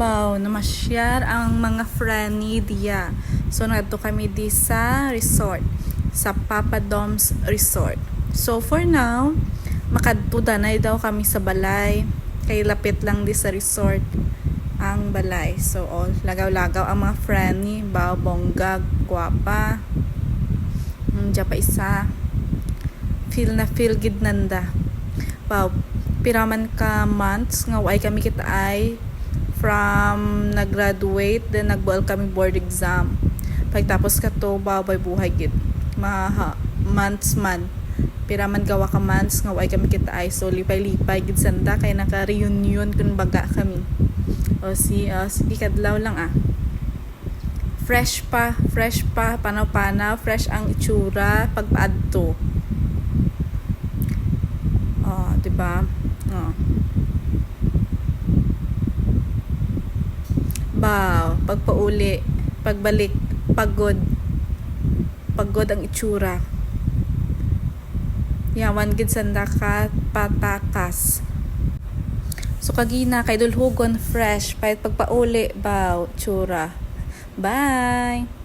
baw namasyar ang mga friend ni Dia. So ngadto kami di sa resort, sa Papa Dom's Resort. So for now, makadto danay daw kami sa balay. Kay lapit lang di sa resort ang balay. So lagaw-lagaw ang mga friend ni baw, bongga, gwapa. Diya pa isa. Feel na feel gid nanda. Baw, piraman ka months nga way kami kita ay from nag-graduate, then nagbual kami board exam. Pagtapos ka to, babay buhay gid. Months man. Piraman gawa ka months nga way kami kita ay, so lipay-lipay gid sanda kay naka-reunion kun baga kami. Sige kadlaw lang Fresh pa, panaw-panaw, fresh ang itsura pagpaadto. Diba? Baw, pagpauli, pagbalik, pagod ang itsura. Yawan gid sanda ka patakas. So kagina kay dulhugon fresh, pahit pagpauli baw, itsura. Bye.